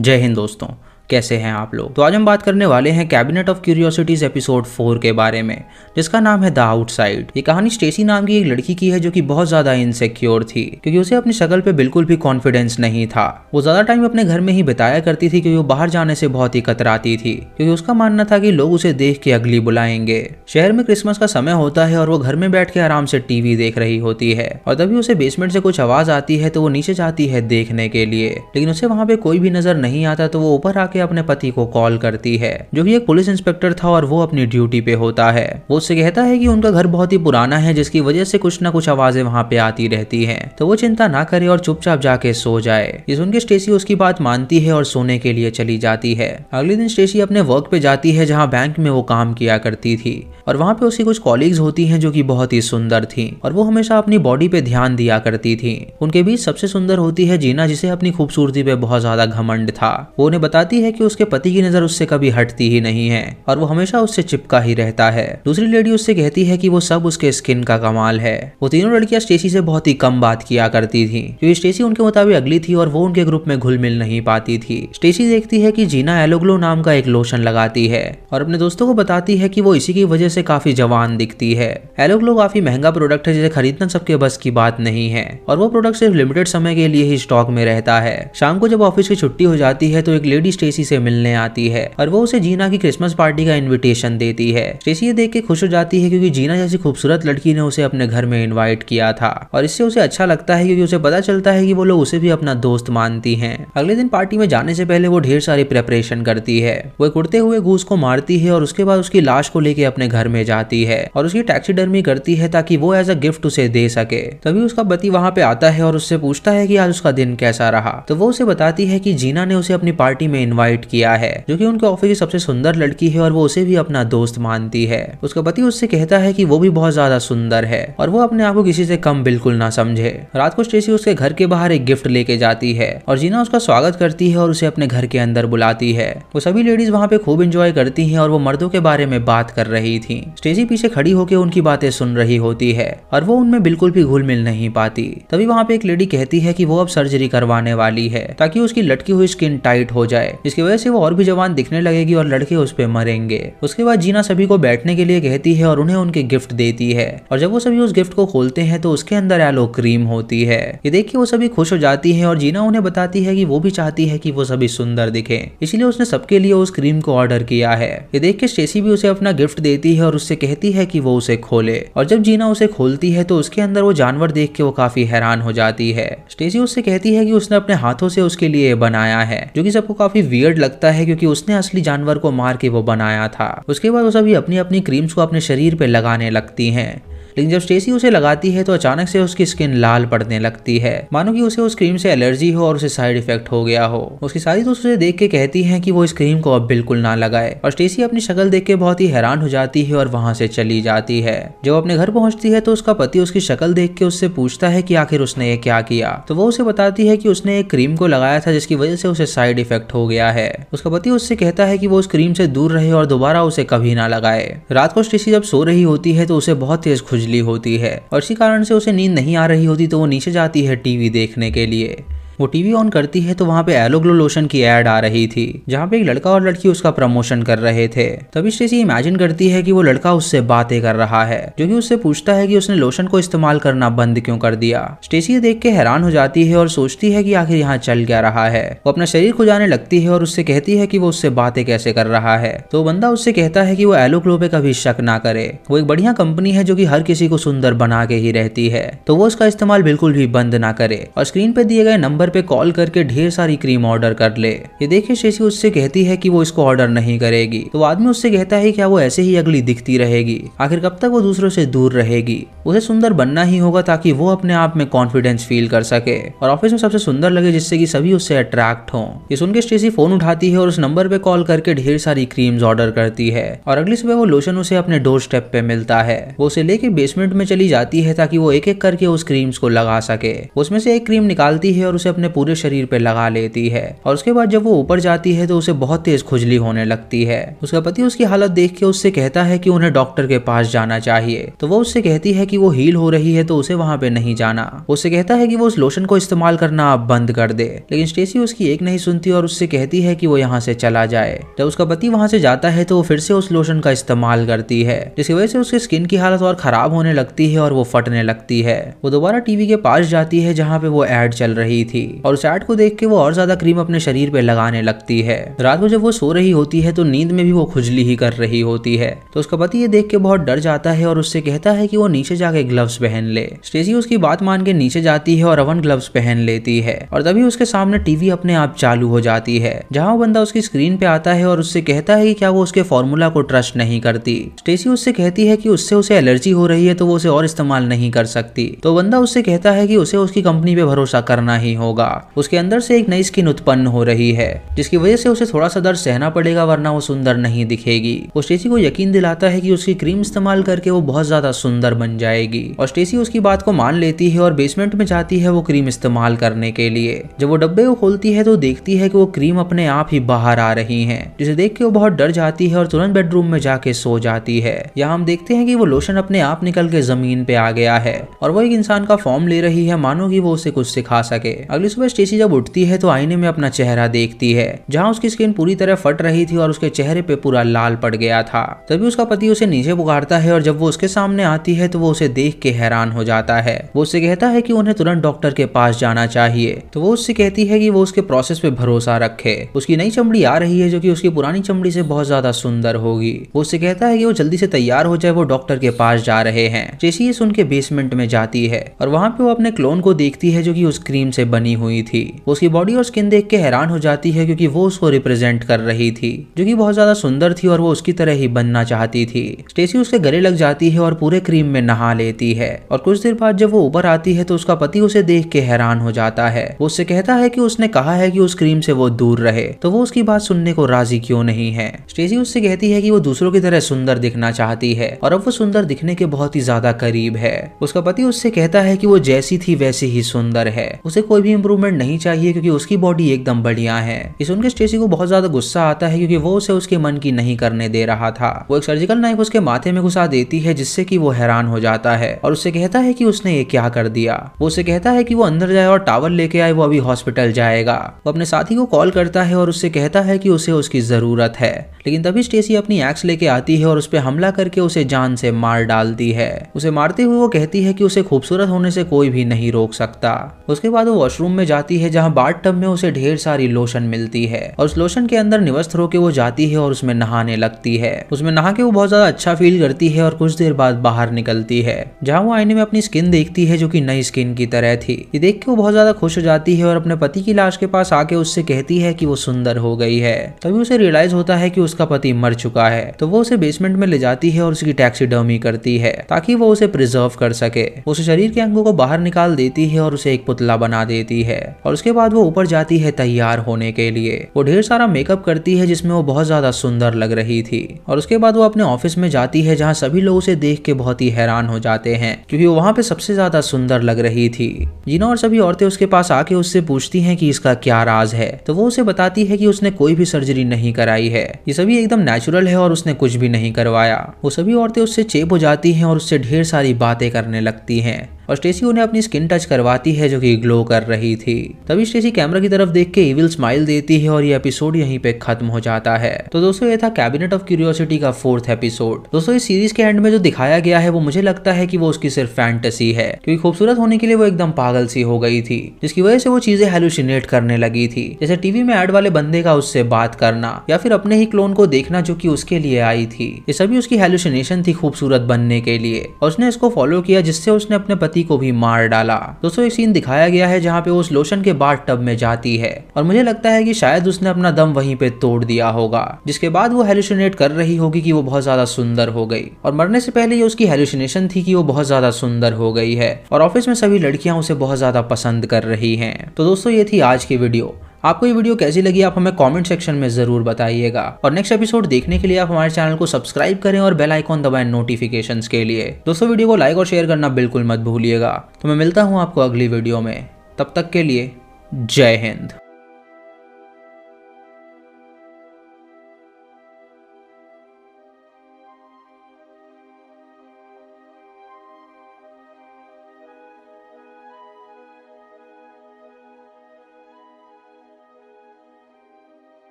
जय हिंद दोस्तों, कैसे हैं आप लोग। तो आज हम बात करने वाले हैं कैबिनेट ऑफ क्यूरियोसिटीज एपिसोड 4 के बारे में, जिसका नाम है द आउटसाइड। ये कहानी स्टेसी नाम की एक लड़की की है जो कि बहुत ज्यादा इनसिक्योर थी क्योंकि उसे अपनी शक्ल पे बिल्कुल भी कॉन्फिडेंस नहीं था। वो ज्यादा टाइम अपने घर में ही बिताया करती थी क्योंकि वो बाहर जाने से बहुत ही कतराती थी क्योंकि उसका मानना था कि लोग उसे देख के अगली बुलाएंगे। शहर में क्रिसमस का समय होता है और वो घर में बैठ के आराम से टीवी देख रही होती है और तभी उसे बेसमेंट से कुछ आवाज आती है तो वो नीचे जाती है देखने के लिए, लेकिन उसे वहां पे कोई भी नजर नहीं आता। तो वो ऊपर आके अपने पति को कॉल करती है जो कि एक पुलिस इंस्पेक्टर था और वो अपनी ड्यूटी पे होता है। वो उससे कहता है कि उनका घर बहुत ही पुराना है जिसकी वजह से कुछ ना कुछ आवाजें वहां पे आती रहती हैं, तो वो चिंता ना करे और चुपचाप जाके सो जाए। ये सुन के स्टेसी उसकी बात मानती है और सोने के लिए चली जाती है। अगले दिन स्टेसी अपने वर्क पे जाती है जहाँ बैंक में वो काम किया करती थी और वहाँ पे उसकी कुछ कॉलीग्स होती हैं जो कि बहुत ही सुंदर थी और वो हमेशा अपनी बॉडी पे ध्यान दिया करती थी। उनके बीच सबसे सुंदर होती है जीना, जिसे अपनी खूबसूरती पे बहुत ज्यादा घमंड था। वो उन्हें बताती है कि उसके पति की नजर उससे कभी हटती ही नहीं है और वो हमेशा उससे चिपका ही रहता है। दूसरी लेडी उससे कहती है कि वो सब उसके स्किन का कमाल है। वो तीनों लड़कियां स्टेसी से बहुत ही कम बात किया करती थी क्योंकि स्टेसी उनके मुताबिक अगली थी और वो उनके ग्रुप में घुल मिल नहीं पाती थी। स्टेसी देखती है कि जीना एलोग्लो नाम का एक लोशन लगाती है और अपने दोस्तों को बताती है कि वो इसी की वजह से काफी जवान दिखती है। एलोग्लो काफी महंगा प्रोडक्ट है जिसे खरीदना सबके बस की बात नहीं है और वो प्रोडक्ट सिर्फ लिमिटेड समय के लिए ही स्टॉक में रहता है। शाम को जब ऑफिस की छुट्टी हो जाती है तो एक लेडी स्टेसी से मिलने आती है और वो उसे जीना की क्रिसमस पार्टी का इनविटेशन देती है। स्टेसी ये देख के खुश हो जाती है क्योंकि जीना जैसी खूबसूरत लड़की ने उसे अपने घर में इनवाइट किया था और इससे उसे अच्छा लगता है क्योंकि उसे पता चलता है कि वो लोग उसे भी अपना दोस्त मानती हैं। अगले दिन पार्टी में जाने से पहले वो ढेर सारी प्रेपरेशन करती है। वो एक उड़ते हुए घूस को मारती है और उसके बाद उसकी लाश को लेके अपने घर में जाती है और उसकी टैक्सीडर्मी करती है ताकि वो एज अ गिफ्ट उसे दे सके। तभी उसका पति वहां पे आता है और उससे पूछता है कि आज उसका दिन कैसा रहा। तो वो उसे बताती है कि जीना ने उसे अपनी पार्टी में इनवाइट किया है जो कि उनके ऑफिस की सबसे सुंदर लड़की है और वो उसे भी अपना दोस्त मानती है। उसका पति उससे कहता है कि वो भी बहुत ज्यादा सुंदर है और वो अपने आप को किसी से कम बिल्कुल ना समझे। रात को स्टेसी उसके घर के बाहर एक गिफ्ट लेके जाती है और जीना उसका स्वागत करती है और उसे अपने घर के अंदर बुलाती है। वो सभी लेडीज वहाँ पे खूब एंजॉय करती हैं और वो मर्दों के बारे में बात कर रही थी। स्टेसी पीछे खड़ी होकर उनकी बातें सुन रही होती है और वो उनमें बिल्कुल भी घुल मिल नहीं पाती। तभी वहाँ पे एक लेडी कहती है कि वो अब सर्जरी करवाने वाली है ताकि उसकी लटकी हुई स्किन टाइट हो जाए, जिसकी वजह से वो और भी जवान दिखने लगेगी और लड़के उस पे मरेंगे। उसके बाद जीना सभी को बैठने के लिए कहती है और उन्हें उनके गिफ्ट देती है और जब वो सभी उस गिफ्ट को खोलते हैं तो उसके अंदर एलो क्रीम होती है। ये देख के वो सभी खुश हो जाती है और जीना उन्हें बताती है कि वो भी चाहती है कि वो सभी सुंदर दिखे, इसलिए उसने सबके लिए उस क्रीम को ऑर्डर किया है। ये देख के स्टेसी भी उसे अपना गिफ्ट देती है और उससे कहती है कि वो उसे खोले और जब जीना उसे खोलती है तो उसके अंदर वो जानवर देख के वो काफी हैरान हो जाती है। स्टेसी उससे कहती है कि उसने अपने हाथों से उसके लिए बनाया है जो कि सबको काफी वियर्ड लगता है क्योंकि उसने असली जानवर को मार के वो बनाया था। उसके बाद वो सभी अपनी अपनी क्रीम्स को अपने शरीर पे लगाने लगती हैं, लेकिन जब स्टेसी उसे लगाती है तो अचानक से उसकी स्किन लाल पड़ने लगती है, मानो कि उसे उस क्रीम से एलर्जी हो और उसे साइड इफेक्ट हो गया हो। उसकी सारी दोस्त उसे देख के कहती हैं कि वो इस क्रीम को अब बिल्कुल ना लगाए और स्टेसी अपनी शक्ल देख के बहुत ही हैरान हो जाती है और वहां से चली जाती है। जब अपने घर पहुंचती है तो उसका पति उसकी शक्ल देख के उससे पूछता है कि आखिर उसने ये क्या किया। तो वो उसे बताती है कि उसने एक क्रीम को लगाया था जिसकी वजह से उसे साइड इफेक्ट हो गया है। उसका पति उससे कहता है कि वो उस क्रीम से दूर रहे और दोबारा उसे कभी ना लगाए। रात को स्टेसी जब सो रही होती है तो उसे बहुत तेज खुजली होती है और इसी कारण से उसे नींद नहीं आ रही होती, तो वो नीचे जाती है टीवी देखने के लिए। वो टीवी ऑन करती है तो वहाँ पे एलोग्लो लोशन की एड आ रही थी जहाँ पे एक लड़का और लड़की उसका प्रमोशन कर रहे थे। तभी स्टेसी इमेजिन करती है कि वो लड़का उससे बातें कर रहा है जो कि उससे पूछता है कि उसने लोशन को इस्तेमाल करना बंद क्यों कर दिया। स्टेसी ये देख के हैरान हो जाती है और सोचती है कि आखिर यहाँ चल क्या रहा है। वो अपना शरीर खुजाने लगती है और उससे कहती है कि वो उससे बातें कैसे कर रहा है। तो बंदा उससे कहता है कि वो एलोग्लो पे कभी शक ना करे, वो एक बढ़िया कंपनी है जो कि हर किसी को सुंदर बना के ही रहती है, तो वो उसका इस्तेमाल बिल्कुल भी बंद ना करे और स्क्रीन पे दिए गए नंबर पे कॉल करके ढेर सारी क्रीम ऑर्डर कर ले। ये देखे स्टेसी उससे कहती है कि वो इसको ऑर्डर नहीं करेगी। तो आदमी उससे कहता है क्या वो ऐसे ही अगली दिखती रहेगी, आखिर कब तक वो दूसरों से दूर रहेगी। उसे सुंदर बनना ही होगा ताकि वो अपने आप में कॉन्फिडेंस फील कर सके और ऑफिस में सबसे सुंदर लगे जिससे कि सभी उससे अट्रैक्ट हों। ये सुन के स्टेसी फोन उठाती है और उस नंबर पे कॉल करके ढेर सारी क्रीम्स ऑर्डर करती है और अगली सुबह वो लोशन उसे अपने डोर स्टेप पे मिलता है। वो उसे लेके बेसमेंट में चली जाती है ताकि वो एक एक करके उस क्रीम्स को लगा सके। उसमें से एक क्रीम निकालती है और उसे अपने पूरे शरीर पे लगा लेती है और उसके बाद जब वो ऊपर जाती है तो उसे बहुत तेज खुजली होने लगती है। उसका पति उसकी हालत देख के उससे कहता है कि उन्हें डॉक्टर के पास जाना चाहिए, तो वो उससे कहती है कि वो हील हो रही है तो उसे वहां पे नहीं जाना। उससे कहता है कि वो उस लोशन को इस्तेमाल करना अब बंद कर दे, लेकिन स्टेसी उसकी एक नहीं सुनती और उससे कहती है कि वो यहाँ से चला जाए। जब उसका पति वहां से जाता है तो वो फिर से उस लोशन का इस्तेमाल करती है, जिसकी वजह से उसके स्किन की हालत और खराब होने लगती है और वो फटने लगती है। वो दोबारा टीवी के पास जाती है जहाँ पे वो एड चल रही थी और उस एड को देख के वो और ज्यादा क्रीम अपने शरीर पे लगाने लगती है। रात को जब वो सो रही होती है तो नींद में भी वो खुजली ही कर रही होती है, तो उसका पति ये देख के बहुत डर जाता है और उससे कहता है कि वो नीचे जाके ग्लव्स पहन ले। स्टेसी उसकी बात मान के नीचे जाती है और अवन ग्लव्स पहन लेती है और तभी उसके सामने टीवी अपने आप चालू हो जाती है, जहाँ वो बंदा उसकी स्क्रीन पे आता है और उससे कहता है कि क्या वो उसके फॉर्मूला को ट्रस्ट नहीं करती। स्टेसी उससे कहती है कि उससे उसे एलर्जी हो रही है तो वो उसे और इस्तेमाल नहीं कर सकती, तो बंदा उससे कहता है कि उसे उसकी कंपनी पे भरोसा करना ही होगा। उसके अंदर से एक नई स्किन उत्पन्न हो रही है जिसकी वजह से उसे थोड़ा सा दर्द सहना पड़ेगा वरना वो सुंदर नहीं दिखेगी। वो स्टेसी को यकीन दिलाता है कि उसकी क्रीम इस्तेमाल करके वो बहुत ज्यादा सुंदर बन जाएगी और स्टेसी उसकी बात को मान लेती है और बेसमेंट में जाती है वो क्रीम इस्तेमाल करने के लिए। जब वो डब्बे को खोलती है तो देखती है कि वो क्रीम अपने आप ही बाहर आ रही है, जिसे देख के वो बहुत डर जाती है और तुरंत बेडरूम में जाके सो जाती है। यहाँ हम देखते हैं कि वो लोशन अपने आप निकल के जमीन पे आ गया है और वो एक इंसान का फॉर्म ले रही है, मानो कि वो उसे कुछ सिखा सके। अगली सुबह स्टेसी जब उठती है तो आईने में अपना चेहरा देखती है, जहाँ उसकी स्किन पूरी तरह फट रही थी और उसके चेहरे पे पूरा लाल पड़ गया था। तभी उसका पति उसे नीचे पुकारता है और जब वो उसके सामने आती है तो वो उसे देख के हैरान हो जाता है। वो उससे कहता है कि उन्हें तुरंत डॉक्टर के पास जाना चाहिए, तो वो उससे कहती है कि वो उसके प्रोसेस पे भरोसा रखे। उसकी नई चमड़ी आ रही है जो कि उसकी पुरानी चमड़ी से बहुत ज्यादा सुंदर होगी। वो उससे कहता है कि वो जल्दी से तैयार हो जाए, वो डॉक्टर के पास जा रहे हैं। स्टेसी ये सुन के बेसमेंट में जाती है और वहाँ पे वो अपने क्लोन को देखती है जो कि उस क्रीम से बनी हुई थी। उसकी बॉडी और स्किन देख के हैरान हो जाती है क्योंकि वो उसको रिप्रेजेंट कर रही थी, जो कि बहुत ज्यादा सुंदर थी और वो उसकी तरह ही बनना चाहती थी। स्टेसी उसके गले लग जाती है और पूरे क्रीम में नहा लेती है और कुछ देर बाद जब वो ऊपर आती है तो उसका पति उसे देख के हैरान हो जाता है। वो उससे कहता है कि उसने कहा है कि उस क्रीम से वो दूर रहे, तो वो उसकी बात सुनने को राजी क्यों नहीं है। स्टेसी उससे कहती है कि वो दूसरों की तरह सुंदर दिखना चाहती है और अब वो सुंदर दिखने के बहुत ही ज्यादा करीब है। उसका पति उससे कहता है कि वो जैसी थी वैसी ही सुंदर है, उसे कोई भी इंप्रूवमेंट नहीं चाहिए क्योंकि उसकी बॉडी एकदम बढ़िया है। ये सुनकर स्टेसी को बहुत ज्यादा गुस्सा आता है क्योंकि वो उसे उसके मन की नहीं करने दे रहा था। वो एक सर्जिकल नाइफ उसके माथे में घुसा देती है जिससे कि वो हैरान हो जाता है और उससे कहता है कि उसने ये क्या कर दिया। वो उससे कहता है कि वो अंदर जाए और टावल लेके आए, वो अभी हॉस्पिटल जाएगा। वो अपने साथी को कॉल करता है और उससे कहता है कि उसे उसकी जरूरत है, लेकिन तभी स्टेसी अपनी एक्स लेके आती है और उस पर हमला करके उसे जान से मार डालती है। उसे मारते हुए वो कहती है कि उसे खूबसूरत होने से कोई भी नहीं रोक सकता। उसके बाद वो वॉशरूम में जाती है जहाँ बाथटब में उसे ढेर सारी लोशन मिलती है और उस लोशन के अंदर निवस्त्र होकर वो जाती है और उसमें नहाने लगती है। उसमें नहा के वो बहुत ज्यादा अच्छा फील करती है और कुछ देर बाद बाहर निकलती है, जहाँ वो आईने में अपनी स्किन देखती है जो कि नई स्किन की तरह थी। ये देख के वो बहुत ज्यादा खुश हो जाती है और अपने पति की लाश के पास आके उससे कहती है कि वो सुंदर हो गई है। तभी उसे रियलाइज होता है कि उसका पति मर चुका है, तो वो उसे बेसमेंट में ले जाती है और उसकी टैक्सीडर्मी करती है ताकि वो उसे प्रिजर्व कर सके। उसे शरीर के अंगों को बाहर निकाल देती है और उसे एक पुतला बना देती है और उसके बाद वो ऊपर जाती है तैयार होने के लिए। वो ढेर सारा मेकअप करती है जिसमें वो बहुत ज्यादा सुंदर लग रही थी और उसके बाद वो अपने ऑफिस में जाती है जहाँ सभी लोग उसे देख के बहुत ही हैरान हो जाते हैं क्योंकि वो वहाँ पे सबसे ज्यादा सुंदर लग रही थी। जीना और सभी औरतें उसके पास आके उससे पूछती हैं कि इसका क्या राज है, तो वो उसे बताती है कि उसने कोई भी सर्जरी नहीं कराई है, ये सभी एकदम नेचुरल है और उसने कुछ भी नहीं करवाया। वो सभी औरतें उससे चेप हो जाती हैं और उससे ढेर सारी बातें करने लगती हैं और स्टेसी उन्हें अपनी स्किन टच करवाती है जो कि ग्लो कर रही थी। तभी स्टेसी कैमरा की तरफ देख के इविल स्माइल देती है और ये एपिसोड यहीं पे खत्म हो जाता है। तो दोस्तों ये था कैबिनेट ऑफ क्यूरियोसिटी का 4th एपिसोड। दोस्तों इस सीरीज के एंड में जो दिखाया गया है वो मुझे लगता है कि वो उसकी सिर्फ फैंटेसी है, क्योंकि खूबसूरत होने के लिए वो एकदम पागल सी हो गई थी जिसकी वजह से वो चीजें हेलुसिनेट करने लगी थी, जैसे टीवी में ऐड वाले बंदे का उससे बात करना या फिर अपने ही क्लोन को देखना जो कि उसके लिए आई थी। ये सभी उसकी हेलुसिनेशन थी खूबसूरत बनने के लिए और उसने इसको फॉलो किया जिससे उसने अपने पति को भी मार डाला। दोस्तों एक सीन दिखाया गया है जहाँ पे उस लोशन के बाथ टब में जाती है और मुझे लगता है कि शायद उसने अपना दम वहीं पे तोड़ दिया होगा, जिसके बाद वो हेलुसिनेट कर रही होगी कि वो बहुत ज्यादा सुंदर हो गई और मरने से पहले ये उसकी हेलुसिनेशन थी कि वो बहुत ज्यादा सुंदर हो गई है और ऑफिस में सभी लड़कियां उसे बहुत ज्यादा पसंद कर रही हैं। तो दोस्तों ये थी आज की वीडियो। आपको ये वीडियो कैसी लगी आप हमें कमेंट सेक्शन में जरूर बताइएगा और नेक्स्ट एपिसोड देखने के लिए आप हमारे चैनल को सब्सक्राइब करें और बेल आइकॉन दबाएं नोटिफिकेशंस के लिए। दोस्तों वीडियो को लाइक और शेयर करना बिल्कुल मत भूलिएगा। तो मैं मिलता हूँ आपको अगली वीडियो में, तब तक के लिए जय हिंद।